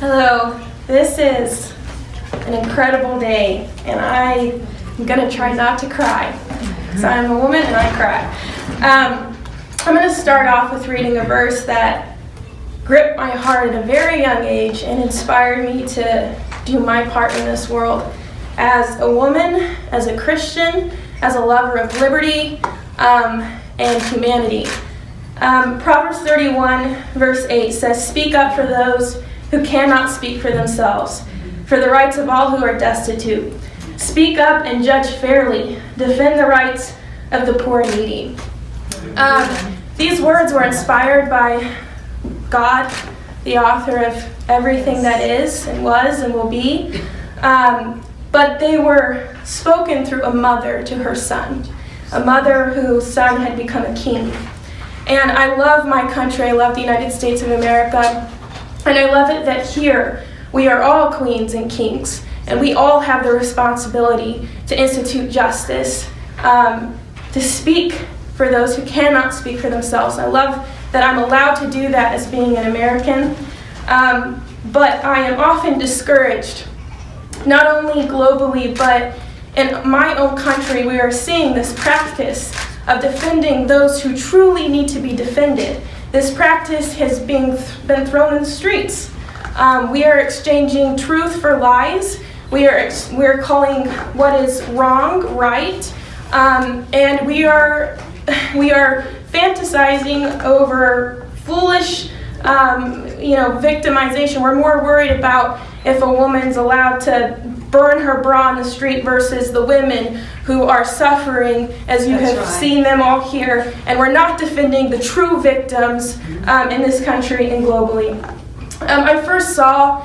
Hello, this is an incredible day, and I'm going to try not to cry, because I'm a woman and I cry. I'm going to start off with reading a verse that gripped my heart at a very young age and inspired me to do my part in this world as a woman, as a Christian, as a lover of liberty and humanity. Proverbs 31 verse 8 says, "Speak up for those who cannot speak for themselves, for the rights of all who are destitute. Speak up and judge fairly. Defend the rights of the poor and needy." These words were inspired by God, the author of everything that is and was and will be. But they were spoken through a mother to her son, a mother whose son had become a king. And I love my country. I love the United States of America. And I love it that here we are all queens and kings, and we all have the responsibility to institute justice, to speak for those who cannot speak for themselves. I love that I'm allowed to do that as being an American, but I am often discouraged, not only globally, but in my own country. We are seeing this practice of defending those who truly need to be defended. This practice has been thrown in the streets. We are exchanging truth for lies. We are calling what is wrong right, and we are fantasizing over foolish, victimization. We're more worried about if a woman's allowed to burn her bra in the street versus the women who are suffering, as you have seen them all here. And we're not defending the true victims in this country and globally. I first saw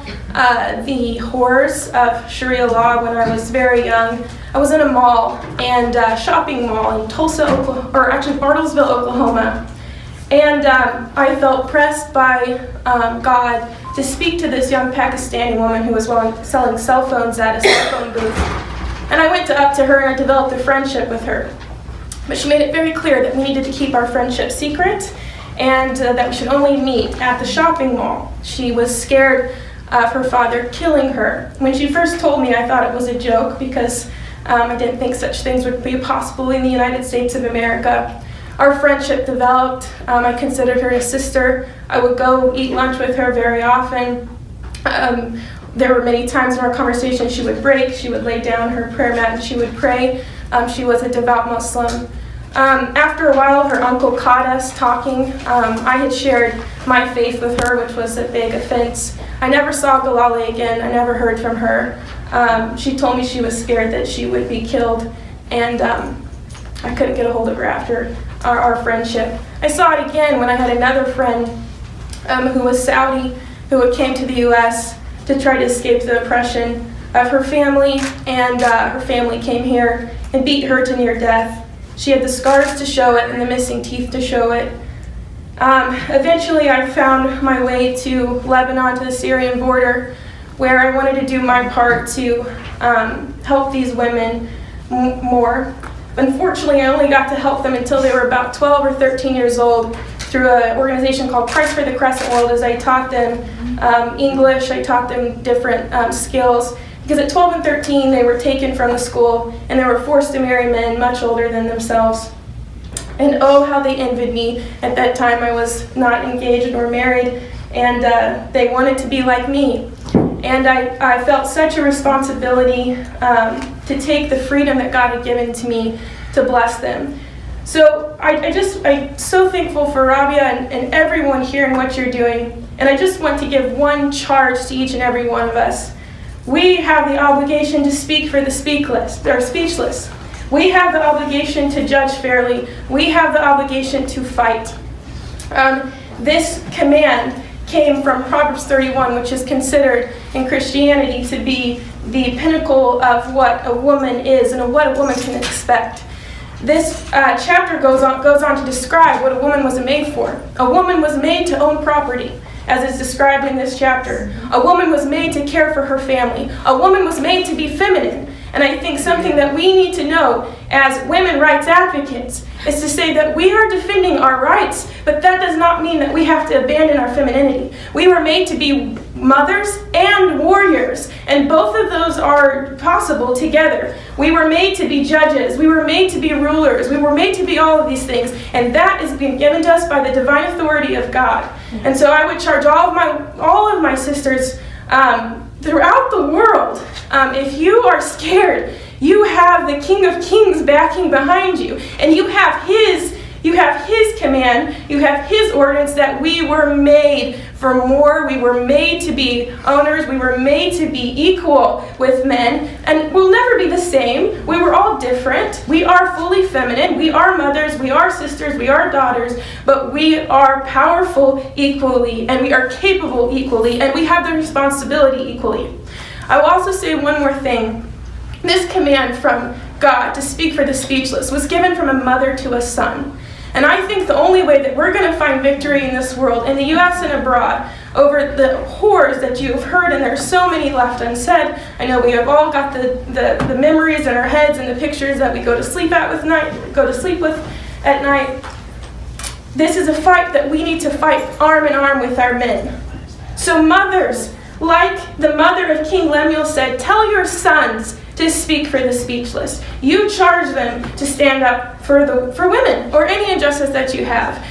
the horrors of Sharia law when I was very young. I was in a mall, and shopping mall in Tulsa, Oklahoma, or actually Bartlesville, Oklahoma. And I felt pressed by God to speak to this young Pakistani woman who was selling cell phones at a cell phone booth. And I went up to her and I developed a friendship with her. But she made it very clear that we needed to keep our friendship secret, and that we should only meet at the shopping mall. She was scared of her father killing her. When she first told me, I thought it was a joke, because I didn't think such things would be possible in the United States of America. Our friendship developed. I considered her a sister. I would go eat lunch with her very often. There were many times in our conversation she would break. She would lay down her prayer mat and she would pray. She was a devout Muslim. After a while, her uncle caught us talking. I had shared my faith with her, which was a big offense. I never saw Galale again. I never heard from her. She told me she was scared that she would be killed, and I couldn't get a hold of her after our friendship. I saw it again when I had another friend who was Saudi, who came to the U.S. to try to escape the oppression of her family, and her family came here and beat her to near death. She had the scars to show it and the missing teeth to show it. Eventually, I found my way to Lebanon, to the Syrian border, where I wanted to do my part to help these women more. Unfortunately, I only got to help them until they were about 12 or 13 years old through an organization called Christ for the Crescent World, as I taught them English, I taught them different skills. Because at 12 and 13, they were taken from the school and they were forced to marry men much older than themselves. And oh, how they envied me. At that time, I was not engaged nor married, and they wanted to be like me. And I felt such a responsibility to take the freedom that God had given to me to bless them. So I'm so thankful for Rabia and everyone here and what you're doing. And I just want to give one charge to each and every one of us. We have the obligation to speak for the speechless. We have the obligation to judge fairly. We have the obligation to fight. This command came from Proverbs 31, which is considered in Christianity to be the pinnacle of what a woman is and of what a woman can expect. This chapter goes on to describe what a woman was made for. A woman was made to own property, as is described in this chapter. A woman was made to care for her family. A woman was made to be feminine. And I think something that we need to know as women rights advocates is to say that we are defending our rights, but that does not mean that we have to abandon our femininity. We were made to be mothers and warriors, and both of those are possible together. We were made to be judges, we were made to be rulers, we were made to be all of these things, and that is being given to us by the divine authority of God. And so I would charge all of my sisters throughout the world, if you are scared, you have the King of Kings backing behind you, and you have his command, you have his ordinance that we were made for more. We were made to be owners. We were made to be equal with men, and we'll never be the same. We were all different. We are fully feminine. We are mothers. We are sisters. We are daughters, but we are powerful equally, and we are capable equally, and we have the responsibility equally. I will also say one more thing. This command from God to speak for the speechless was given from a mother to a son. And I think the only way that we're going to find victory in this world, in the U.S. and abroad, over the horrors that you've heard, and there's so many left unsaid. I know we have all got the memories in our heads and the pictures that we go to sleep with at night. This is a fight that we need to fight arm in arm with our men. So mothers, like the mother of King Lemuel said, tell your sons to speak for the speechless. You charge them to stand up for women or any injustice that you have.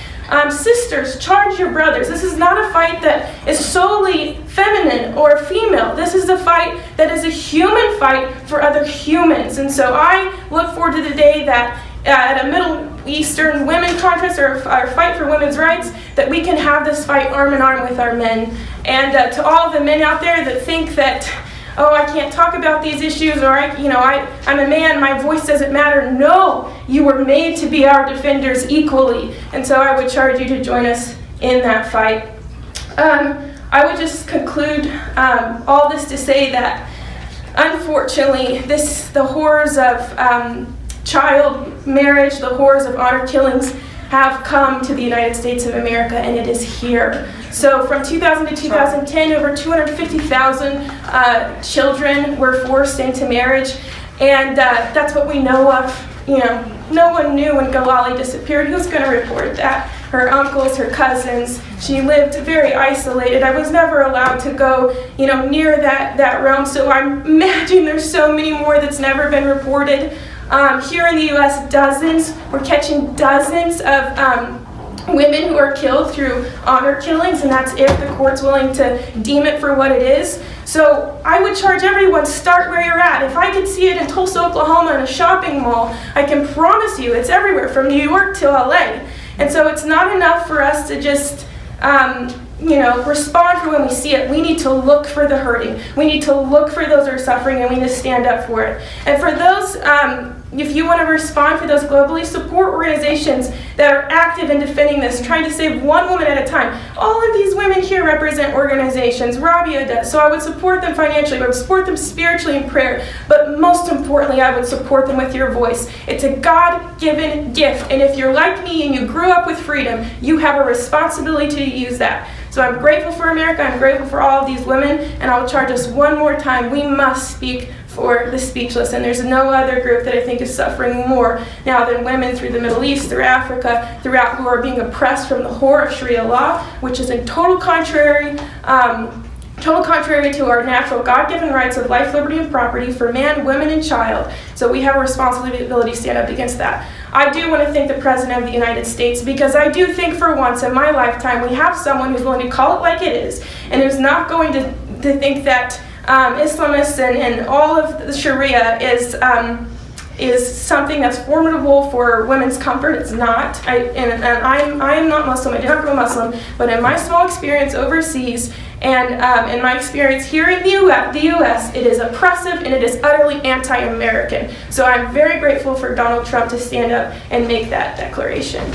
Sisters, charge your brothers. This is not a fight that is solely feminine or female. This is a fight that is a human fight for other humans. And so I look forward to the day that at a Middle Eastern women contest or fight for women's rights, that we can have this fight arm in arm with our men. And to all the men out there that think that, oh, I can't talk about these issues, or I'm a man, my voice doesn't matter. No, you were made to be our defenders equally. And so I would charge you to join us in that fight. I would just conclude all this to say that, unfortunately, the horrors of child marriage, the horrors of honor killings have come to the United States of America, and it is here. So from 2000 to 2010, over 250,000 children were forced into marriage, and that's what we know of. No one knew when Galali disappeared. Who's going to report that? Her uncles, her cousins. She lived very isolated. I was never allowed to go, near that realm. So I'm imagining there's so many more that's never been reported. Here in the U.S., we're catching dozens of women who are killed through honor killings, and that's if the court's willing to deem it for what it is. So I would charge everyone, start where you're at. If I could see it in Tulsa, Oklahoma, in a shopping mall, I can promise you it's everywhere, from New York to LA. And so it's not enough for us to just respond for when we see it. We need to look for the hurting. We need to look for those who are suffering, and we need to stand up for it. And for those, if you want to respond for those globally, support organizations that are active in defending this, trying to save one woman at a time. All of these women here represent organizations. Rabia does. So I would support them financially. I would support them spiritually in prayer. But most importantly, I would support them with your voice. It's a God-given gift. And if you're like me and you grew up with freedom, you have a responsibility to use that. So I'm grateful for America. I'm grateful for all of these women. And I'll charge us one more time. We must speak for the speechless, and there's no other group that I think is suffering more now than women through the Middle East, through Africa, throughout, who are being oppressed from the horror of Sharia law, which is in total contrary to our natural God-given rights of life, liberty, and property for man, women, and child. So we have a responsibility to stand up against that. I do want to thank the President of the United States, because I do think for once in my lifetime we have someone who's willing to call it like it is, and who's not going to think that Islamists and all of the Sharia is something that's formidable for women's comfort. It's not. I am not Muslim. I do not grow Muslim, but in my small experience overseas and in my experience here in the U.S., it is oppressive and it is utterly anti-American. So I'm very grateful for Donald Trump to stand up and make that declaration.